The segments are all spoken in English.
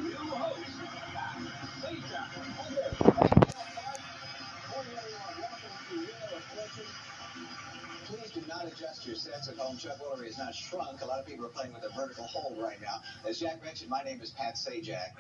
new host, Sajak. Please do not adjust your sets at home. Chuck Woolery has not shrunk. A lot of people are playing with a vertical hold right now. As Jack mentioned, my name is Pat Sajak.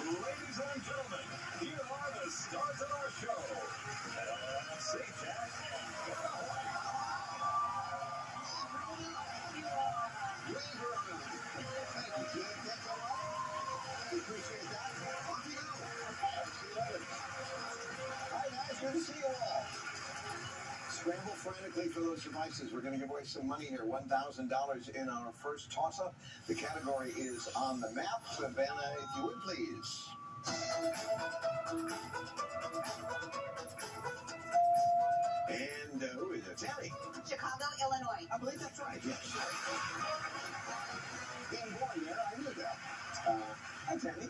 Ladies and gentlemen, here are the stars of our show. Sajak. Thank you, Jim. That's all right. We appreciate that. Off you go. See you later. Hi, guys. Good to see you all. Scramble frantically for those devices. We're going to give away some money here. $1,000 in our first toss-up. The category is on the map. Savannah, if you would, please. And who is it? Tammy. Chicago, Illinois. I believe that's right, yes. Being born there, I knew that. Hi, Tammy.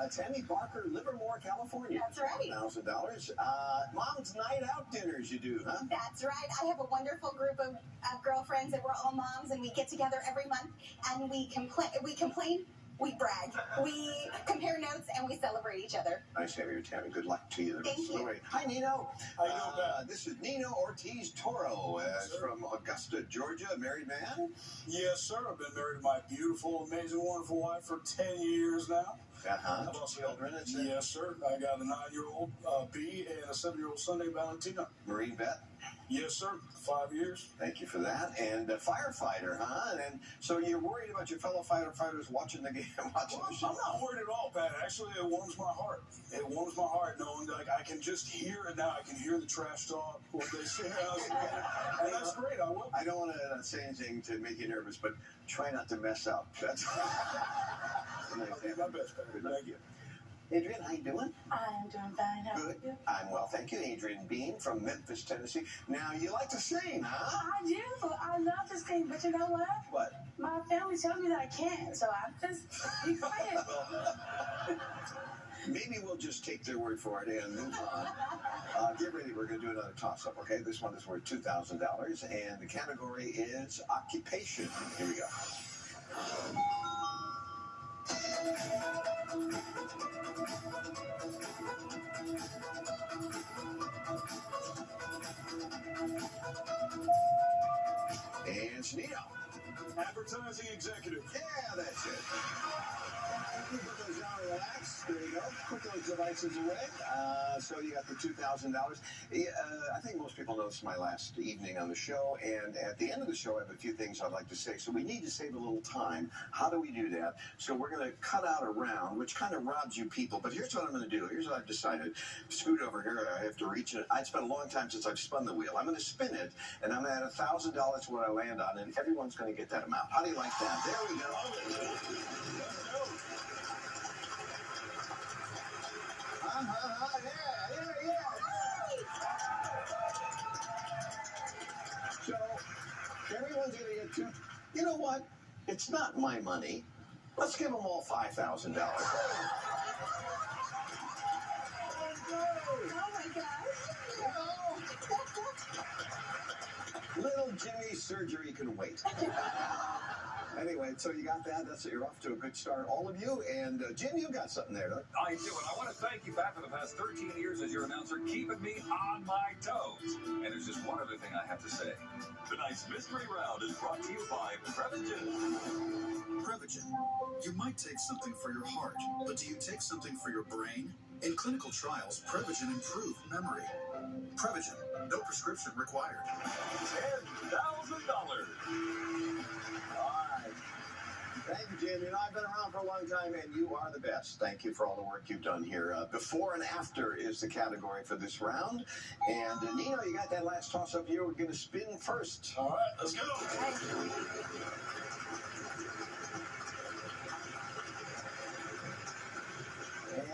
Tammy Barker, Livermore, California. That's right. $1,000. Mom's night out dinners you do, huh? That's right. I have a wonderful group of girlfriends that we're all moms, and we get together every month, and we complain, we brag, we compare notes, and we celebrate each other. Nice to have you, Tammy. Good luck to you. Thank you. Hi, Nino. How you doing, Ben? This is Nino Ortiz Toro from Augusta, Georgia, a married man. Yes, sir. I've been married to my beautiful, amazing, wonderful wife for 10 years now. Uh-huh. I've also Children, got, it's it? yes, sir. I got a 9-year-old B and a 7-year-old Sunday Valentina. Marine vet. Yes, sir. 5 years. Thank you for that. And a firefighter, huh? And so you're worried about your fellow firefighters watching the game, watching the show? I'm not worried at all, Pat. Actually, it warms my heart. It warms my heart knowing like I can just hear it now. I can hear the trash talk, what they say. And that's great. I will. I don't want to say anything to make you nervous, but try not to mess up. That's I'll do my best, Pat. Thank you. Adrian, how you doing? I'm doing fine. How are Good. you? I'm well, thank you. Adrian Bean from Memphis, Tennessee. Now, you like to sing, huh? I do. I love to sing, but you know what? What? My family tells me that I can't, so I just be quiet. Maybe we'll just take their word for it and move on. Get ready. We're going to do another toss-up, okay? This one is worth $2,000, and the category is occupation. Here we go. And it's Nino. Advertising executive. Yeah, that's it. You put those down and relax. There you go. Put those devices away. So you got the $2,000. I think most people know this is my last evening on the show, and at the end of the show, I have a few things I'd like to say. So we need to save a little time. How do we do that? So we're going to cut out a round, which kind of robs you people. But here's what I'm going to do. Here's what I've decided. Scoot over here. I have to reach it. It's been a long time since I've spun the wheel. I'm going to spin it, and I'm going to add $1,000 what I land on, and everyone's going to get that amount. How do you like that? There we go. Yeah. So, everyone's going to get two. You know what? It's not my money. Let's give them all $5,000. Oh my gosh. Little Jimmy's surgery can wait. Anyway, so you got that. That's it. You're off to a good start, all of you. And Jim, you got something there, don't you? I do, and I want to thank you, Pat, for the past 13 years as your announcer, keeping me on my toes. And there's just one other thing I have to say. Tonight's mystery round is brought to you by Prevagen. Prevagen. You might take something for your heart, but do you take something for your brain? In clinical trials, Prevagen improved memory. Prevagen. No prescription required. $10,000. Thank you, Jim. You know, I've been around for a long time, and you are the best. Thank you for all the work you've done here. Before and after is the category for this round. And, Nino, you got that last toss-up here. We're going to spin first. All right, let's go.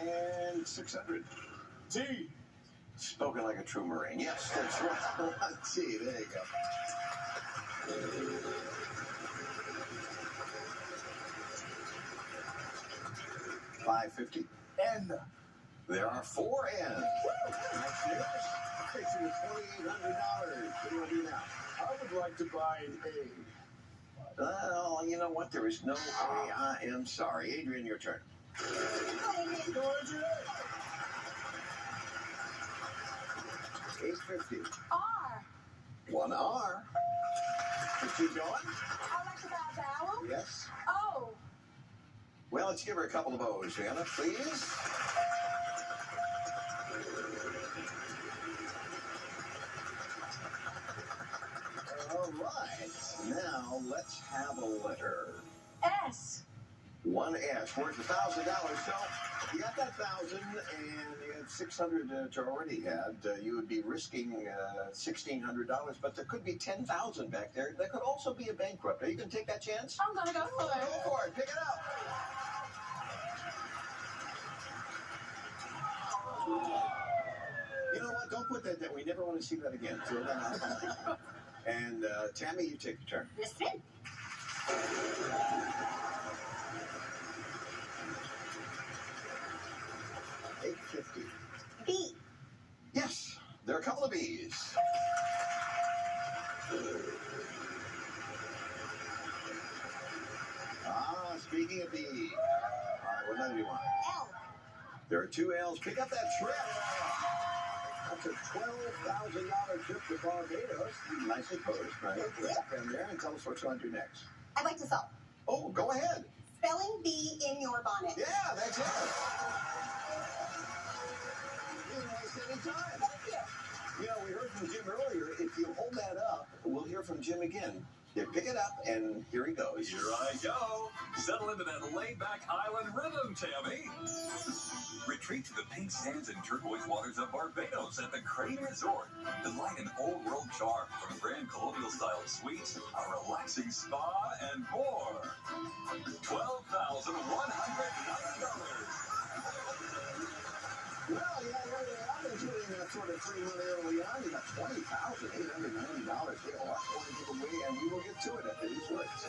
And 600. T. Spoken like a true Marine. Yes, that's right. T, there you go. 550. N. There are 4 N's. Nice news. Takes you to $2,800. What do you want to do now? I would like to buy an A. Well, you know what? There is no way. I am sorry. Adrian, your turn. $8.50. R. One R. Keep going. I like to buy a vowel. Yes. O. Well, let's give her a couple of O's, Anna, please. All right. Now let's have a letter. S. One S. Worth $1,000. So you got that 1,000, and you have 600 to already had. You would be risking $1,600, but there could be 10,000 back there. There could also be a bankrupt. Are you going to take that chance? I'm gonna go for it. Go for it. Pick it up. You know what? Don't put that there. We never want to see that again. Throw that out. And Tammy, you take the turn. Listen. $8.50. B. Yes, there are a couple of B's. Speaking of B. All right, what letter do you want? L. There are two L's. Pick up that trip. That's a $12,000 trip to Barbados. Nicely posed, right? Put it down there and tell us what you want to do next. I'd like to solve. Oh, go ahead. Spelling bee in your bonnet. Yeah, that's it. You didn't waste any time. Thank you. You know, we heard from Jim earlier. If you hold that up, we'll hear from Jim again. Yeah, pick it up, and here he goes. Here I go. Settle into that laid-back island rhythm, Tammy. Retreat to the pink sands and turquoise waters of Barbados at the Crane Resort. Delight in old-world charm from grand colonial-style suites, a relaxing spa, and more. $12,190. Well, yeah, I've been doing that sort of free money early on. You got $20,890. They are going to give away, and we will get to it after these words.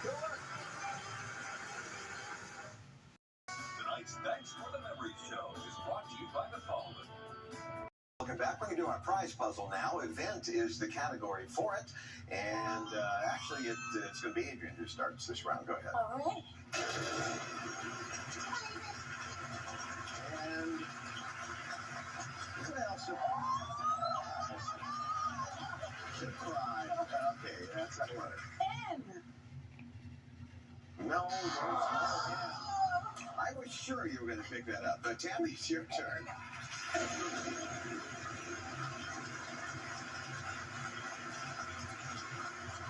Good work. Tonight's Thanks for the Memories show is brought to you by the following. Welcome back. We're going to do our prize puzzle now. Event is the category for it. And actually, it's going to be Adrian who starts this round. Go ahead. All right. And what else? Surprise. Okay, that's that letter. N. No, there's no N. I was sure you were going to pick that up. But Tammy, it's your turn.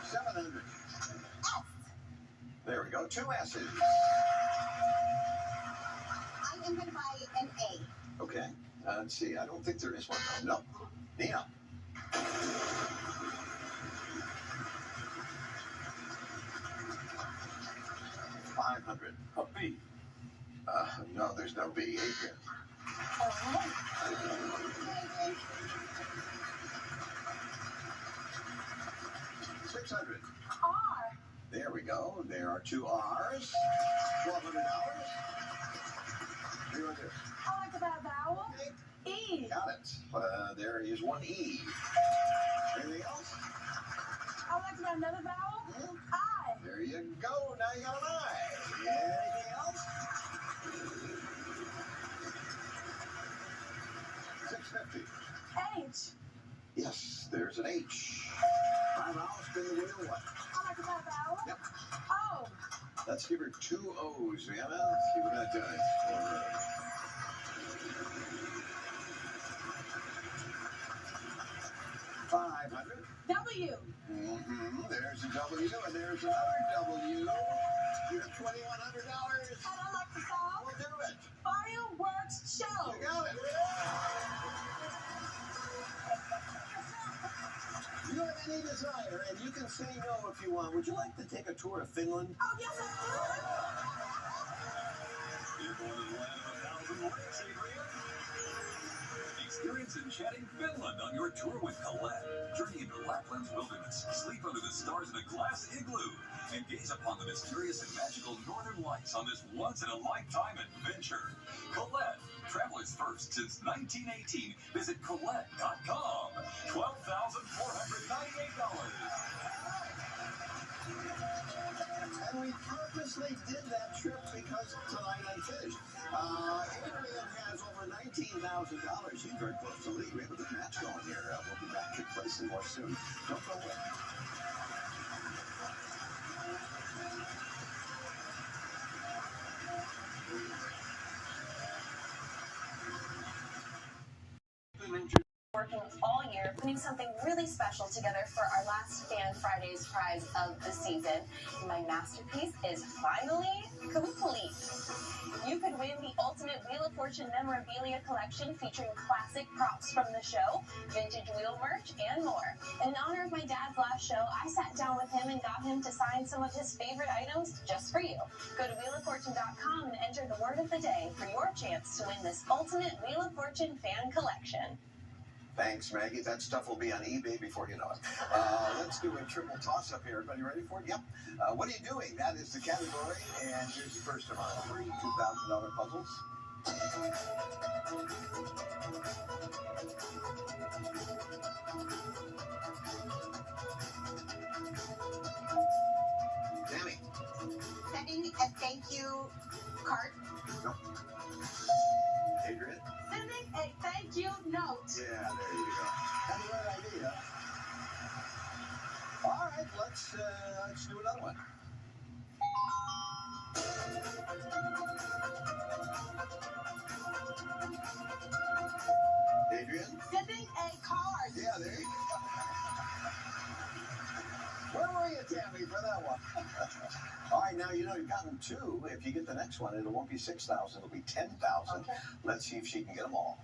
$700. S. There we go. Two S's. I am going to buy an A. Okay. Let's see. I don't think there is one. No. Nina. $500. A B. No, there's no B. Adrian. All right. $600. R. There we go. There are two R's. $1,200. Here it is. I like to buy a vowel. Okay. E. Got it. There is one E. Anything else? I like to buy another vowel. I. There you go. Now you got an I. Anything else? $650. H. Yes, there's an H. $5. Spin the wheel. What? I like to buy a vowel. Yep. O. Let's give her two O's, Anna. Let's see what that does for her. $500. W. There's a W, and there's another W. You have $2,100. And I like to solve. We'll do it. Fireworks show. You got it. You have any desire, and you can say no if you want. Would you like to take a tour of Finland? Oh, yes, I You're going to the land of 1,000 lakes, Adrian. Experience enchanting Finland on your tour with Colette. Journey into Lapland's wilderness, sleep under the stars in a glass igloo, and gaze upon the mysterious and magical northern lights on this once-in-a-lifetime adventure. Colette, travelers first since 1918. Visit Colette.com. $12,498. we purposely did that trip because tonight unfinished. Adrian has over $19,000. She's very close to the lead. We have a good match going here. We'll be back in place and more soon. Don't go away. Working all year, putting something really special together for our last Fan Fridays prize of the season. My masterpiece is finally complete. You could win the ultimate Wheel of Fortune memorabilia collection featuring classic props from the show, vintage wheel merch, and more. In honor of my dad's last show, I sat down with him and got him to sign some of his favorite items just for you. Go to wheeloffortune.com and enter the word of the day for your chance to win this ultimate Wheel of Fortune fan collection. Thanks, Maggie. That stuff will be on eBay before you know it. Let's do a triple toss-up here. Everybody ready for it? Yep. What are you doing? That is the category. And here's the first of our three $2,000 puzzles. Tammy. Sending a thank you card. Nope. Adrian. Sending a thank you note. Yeah, there you go. That's the right idea. All right, let's do another one. Adrian? Sending a card. Yeah, there you go. Where were you, Tammy, for that one? All right, now you know you've gotten two. If you get the next one, it won't be 6,000. It'll be 10,000. Okay. Let's see if she can get them all.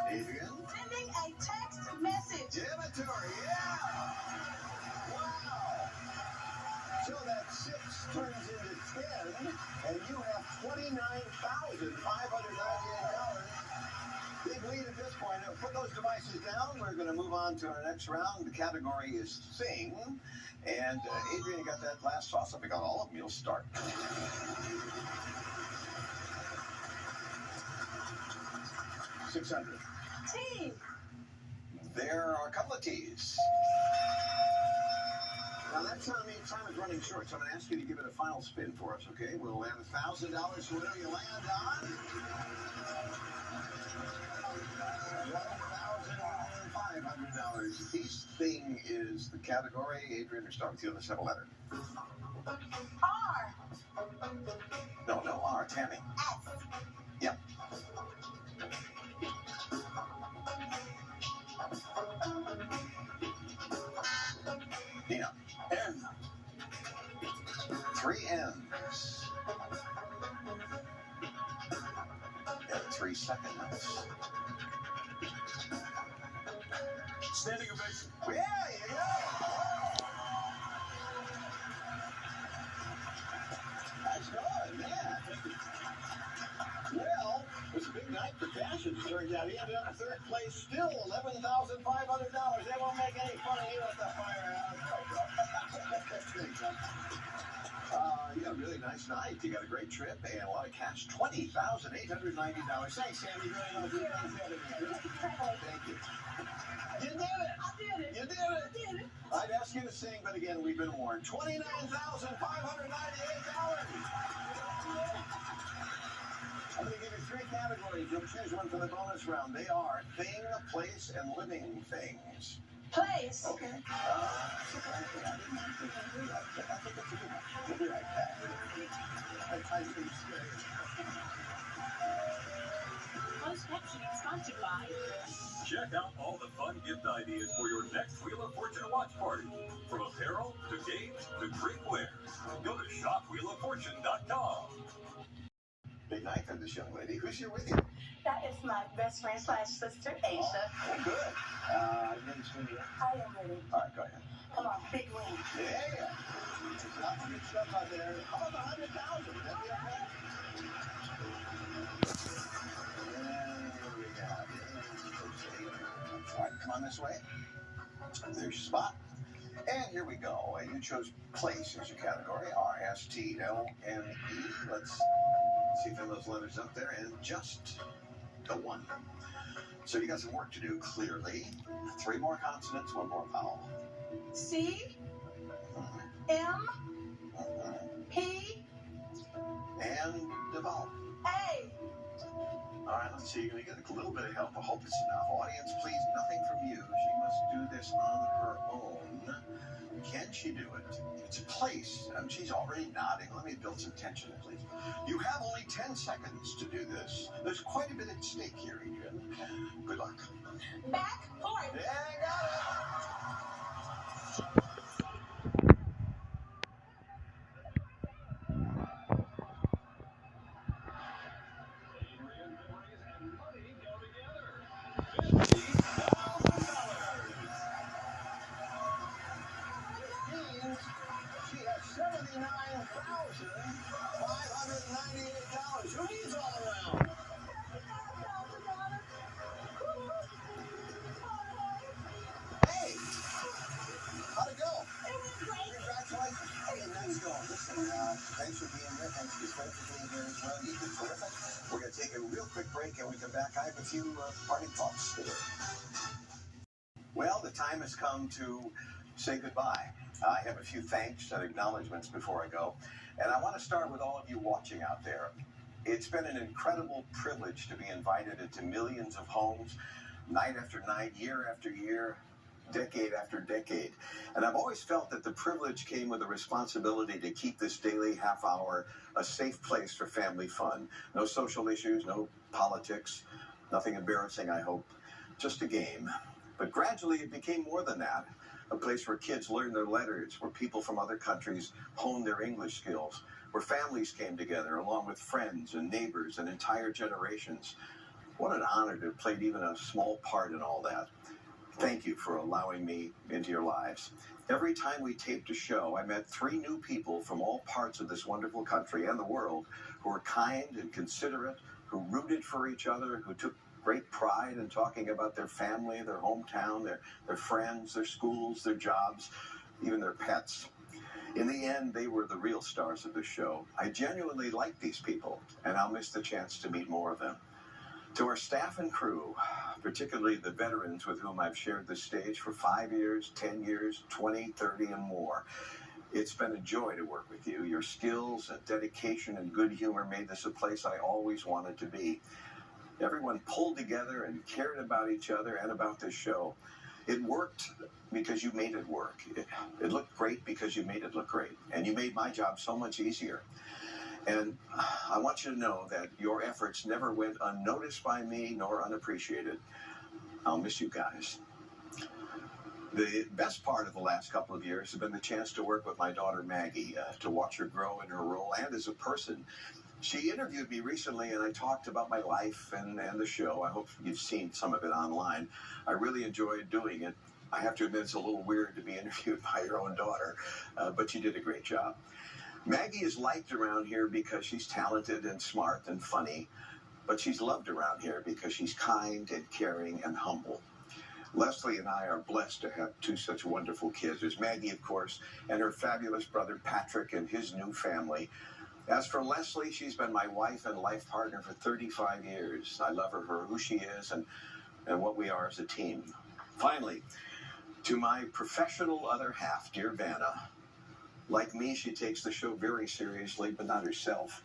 Adrian? Sending a text message. Give it to her, yeah! Wow! So that 6 turns into 10, and you have $29,598. Big lead at this point. Now, put those devices down. We're going to move on to our next round. The category is Thing. And Adrian, you got that last toss-up. We got all of them. You'll start. $600. T. There are a couple of T's. Now that time is running short, so I'm going to ask you to give it a final spin for us, okay? We'll have $1,000 for whatever you land on. $1,500 apiece. Thing is the category. Adrian, we'll start with you on the second letter. R. No, R. Tammy. S. Yep. Nina. N. 3 N's. And 3 second notes. Standing ovation. Yeah, you go. That's good, man. Well, it was a big night for cash, as it turns out. He ended up in third place, still $11,500. They won't make any fun of you at the firehouse. You had a really nice night. You got a great trip and a lot of cash. $20,890. Thanks, Sam. You really know good things. Thank you. You did it. I did it. You did it. I did it. I'd ask you to sing, but again, we've been warned. $29,598. I'm going to give you 3 categories. You'll choose one for the bonus round. They are thing, place, and living things. Place. Okay. I think that's a good one. We'll be right back. I do serious. Closed captioning sponsored by. Check out all the fun gift ideas for your next Wheel of Fortune watch party. From apparel to games to drinkware. Go to shopwheeloffortune.com. Big night for this young lady. Who's here with you? That is my best friend / sister, Aisha. Oh, good. You ready to swing yet? I am ready. All right, go ahead. Come on, big win. Yeah. Lots of good stuff out there. How about 100,000? Would that be okay? And here we go. All right, come on this way. There's your spot. And here we go. And you chose place as your category. R-S-T-L-N-E. Let's See from those letters up there, and just a 1. So you got some work to do, clearly. 3 more consonants, 1 more vowel. C, M, P, And the vowel. A. All right, let's see. You're going to get a little bit of help. I hope it's enough. Audience, please, nothing from you. She must do this on her own. Can she do it? It's a place. She's already nodding. Let me build some tension, please. You have only 10 seconds to do this. There's quite a bit at stake here, Adrian. Good luck. Back point. Yeah, got it. She has $79,598. Who needs all around? Hey, how'd it go? Congratulations. Hey, nice going. Listen, thanks for being here. Thanks to your friends for being here as well. You did terrific. We're going to take a real quick break, and we come back. I have a few parting thoughts today. Well, the time has come to say goodbye. I have a few thanks and acknowledgments before I go. And I want to start with all of you watching out there. It's been an incredible privilege to be invited into millions of homes, night after night, year after year, decade after decade. And I've always felt that the privilege came with a responsibility to keep this daily half hour a safe place for family fun. No social issues, no politics, nothing embarrassing, I hope. Just a game. But gradually it became more than that. A place where kids learned their letters, where people from other countries honed their English skills, where families came together along with friends and neighbors and entire generations. What an honor to have played even a small part in all that. Thank you for allowing me into your lives. Every time we taped a show, I met 3 new people from all parts of this wonderful country and the world who were kind and considerate, who rooted for each other, who took great pride in talking about their family, their hometown, their friends, their schools, their jobs, even their pets. In the end, they were the real stars of the show. I genuinely like these people, and I'll miss the chance to meet more of them. To our staff and crew, particularly the veterans with whom I've shared the stage for 5 years, 10 years, 20, 30, and more, it's been a joy to work with you. Your skills and dedication and good humor made this a place I always wanted to be. Everyone pulled together and cared about each other and about this show. It worked because you made it work. It looked great because you made it look great. And you made my job so much easier. And I want you to know that your efforts never went unnoticed by me nor unappreciated. I'll miss you guys. The best part of the last couple of years has been the chance to work with my daughter Maggie, to watch her grow in her role and as a person. She interviewed me recently, and I talked about my life and the show. I hope you've seen some of it online. I really enjoyed doing it. I have to admit, it's a little weird to be interviewed by your own daughter, but you did a great job. Maggie is liked around here because she's talented and smart and funny, but she's loved around here because she's kind and caring and humble. Leslie and I are blessed to have 2 such wonderful kids. There's Maggie, of course, and her fabulous brother Patrick and his new family. As for Leslie, she's been my wife and life partner for 35 years. I love her for who she is and what we are as a team. Finally, to my professional other half, dear Vanna. Like me, she takes the show very seriously, but not herself.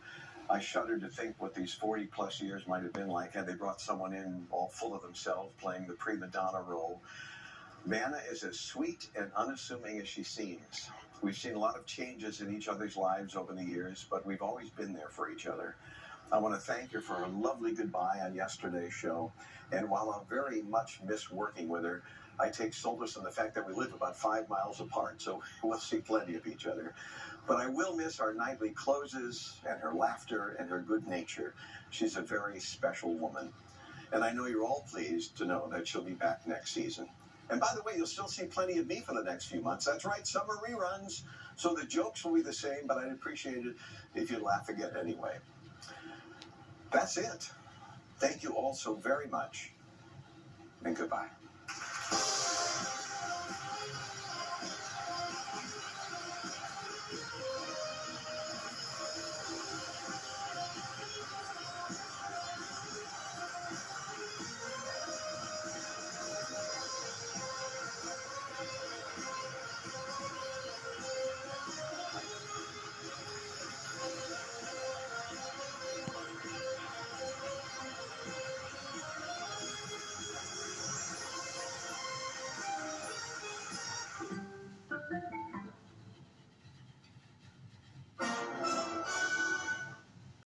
I shudder to think what these 40-plus years might have been like had they brought someone in all full of themselves playing the prima donna role. Vanna is as sweet and unassuming as she seems. We've seen a lot of changes in each other's lives over the years, but we've always been there for each other. I want to thank her for a lovely goodbye on yesterday's show. And while I'll very much miss working with her, I take solace in the fact that we live about 5 miles apart, so we'll see plenty of each other. But I will miss our nightly closes and her laughter and her good nature. She's a very special woman. And I know you're all pleased to know that she'll be back next season. And by the way, you'll still see plenty of me for the next few months. That's right, summer reruns. So the jokes will be the same, but I'd appreciate it if you'd laugh again anyway. That's it. Thank you all so very much. And goodbye.